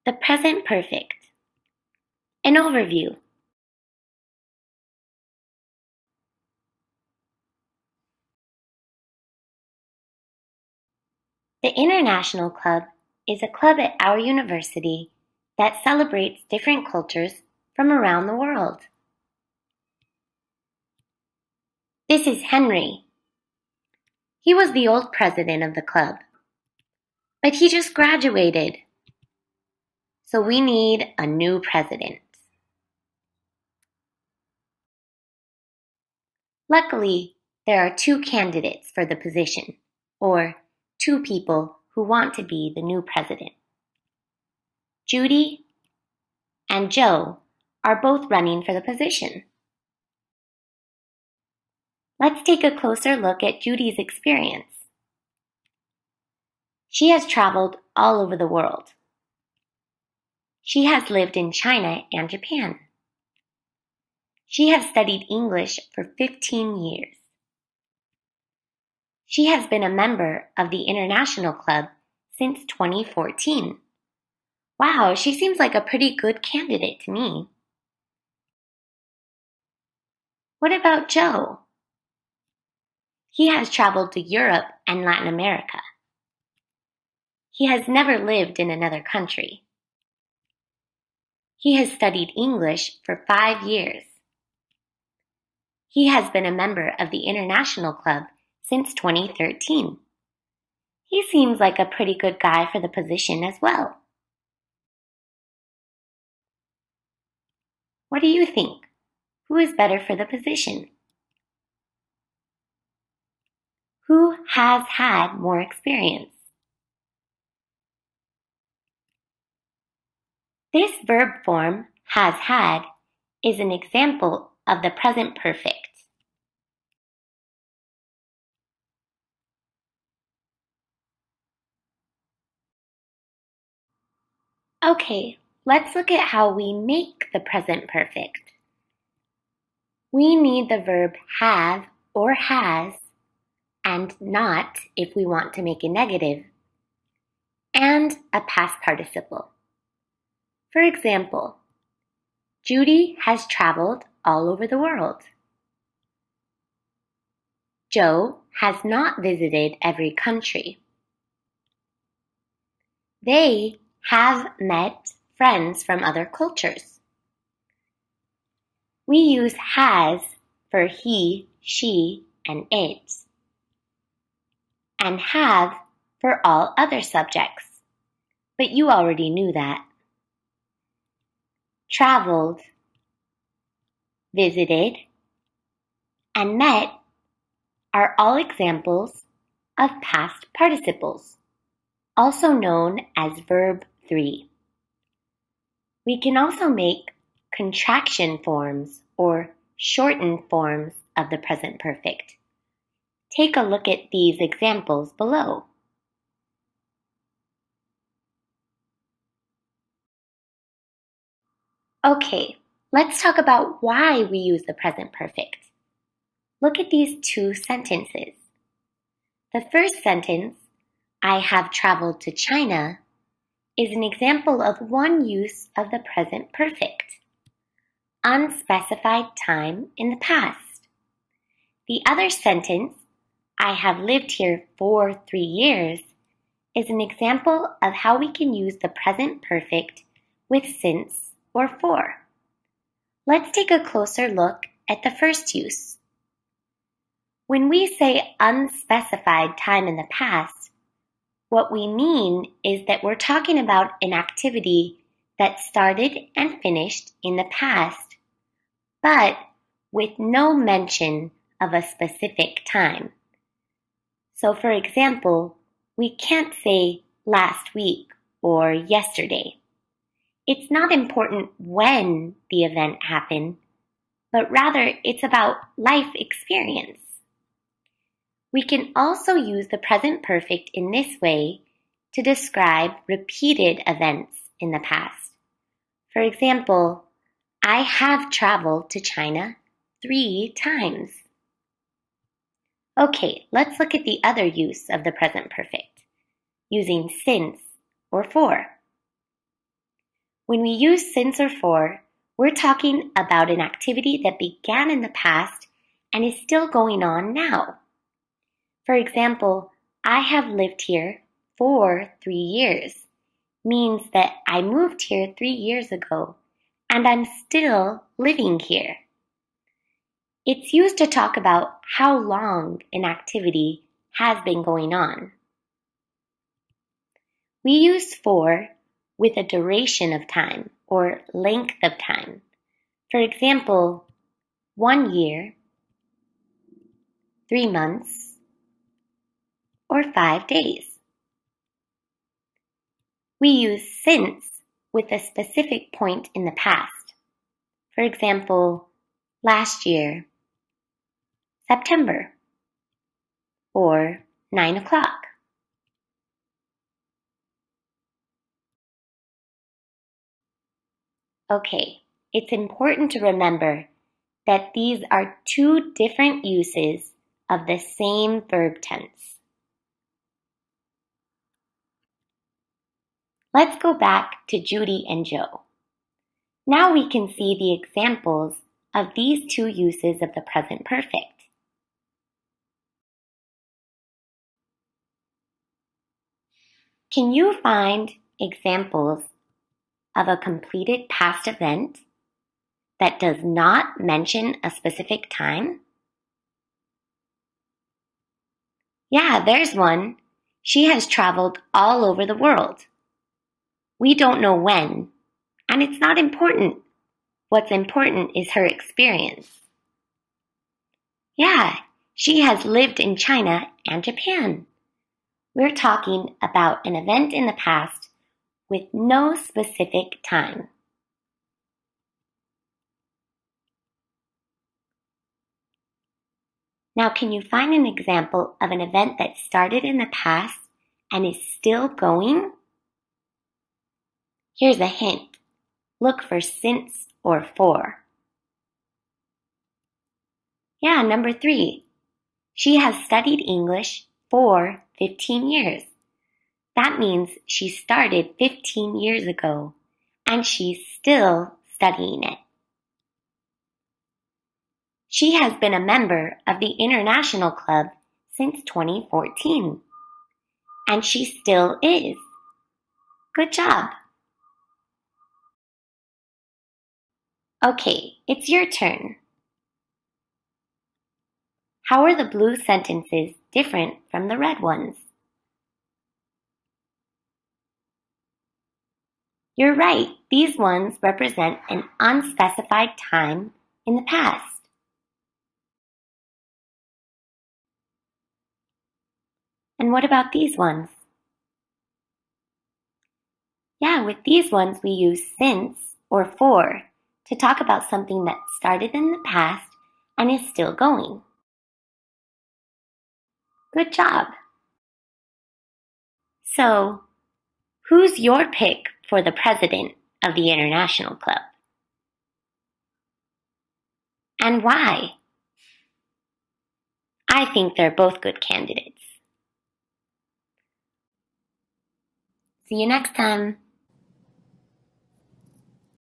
The present perfect. An overview. The International Club is a club at our university that celebrates different cultures from around the world. This is Henry. He was the old president of the club, but he just graduated. So we need a new president. Luckily, there are two candidates for the position, or two people who want to be the new president. Judy and Joe are both running for the position. Let's take a closer look at Judy's experience. She has traveled all over the world. She has lived in China and Japan. She has studied English for 15 years. She has been a member of the International Club since 2014. Wow, she seems like a pretty good candidate to me. What about Joe? He has traveled to Europe and Latin America. He has never lived in another country. He has studied English for 5 years. He has been a member of the International Club since 2013. He seems like a pretty good guy for the position as well. What do you think? Who is better for the position? Who has had more experience? This verb form, has had, is an example of the present perfect. Okay, let's look at how we make the present perfect. We need the verb have or has, and not if we want to make a negative, and a past participle. For example, Judy has traveled all over the world. Joe has not visited every country. They have met friends from other cultures. We use has for he, she, and it, and have for all other subjects, but you already knew that. Traveled, visited, and met are all examples of past participles, also known as verb 3. We can also make contraction forms or shortened forms of the present perfect. Take a look at these examples below. Okay, let's talk about why we use the present perfect. Look at these two sentences. The first sentence, I have traveled to China, is an example of one use of the present perfect. Unspecified time in the past. The other sentence, I have lived here for 3 years, is an example of how we can use the present perfect with since or for. Let's take a closer look at the first use. When we say unspecified time in the past, what we mean is that we're talking about an activity that started and finished in the past, but with no mention of a specific time. So for example, we can't say last week or yesterday. It's not important when the event happened, but rather it's about life experience. We can also use the present perfect in this way to describe repeated events in the past. For example, I have traveled to China 3 times. Okay, let's look at the other use of the present perfect, using since or for. When we use since or for, we're talking about an activity that began in the past and is still going on now. For example, I have lived here for 3 years means that I moved here 3 years ago and I'm still living here. It's used to talk about how long an activity has been going on. We use for with a duration of time or length of time. For example, 1 year, 3 months, or 5 days. We use since with a specific point in the past. For example, last year, September, or 9 o'clock. Okay, it's important to remember that these are two different uses of the same verb tense. Let's go back to Judy and Joe. Now we can see the examples of these two uses of the present perfect. Can you find examples of a completed past event that does not mention a specific time? Yeah, there's one. She has traveled all over the world. We don't know when, and it's not important. What's important is her experience. Yeah, she has lived in China and Japan. We're talking about an event in the past with no specific time. Now, can you find an example of an event that started in the past and is still going? Here's a hint. Look for since or for. Yeah, number 3. She has studied English for 15 years. That means she started 15 years ago and she's still studying it. She has been a member of the International Club since 2014. And she still is. Good job. Okay, it's your turn. How are the blue sentences different from the red ones? You're right, these ones represent an unspecified time in the past. And what about these ones? Yeah, with these ones we use since or for to talk about something that started in the past and is still going. Good job. So, who's your pick for the president of the International Club? And why? I think they're both good candidates. See you next time.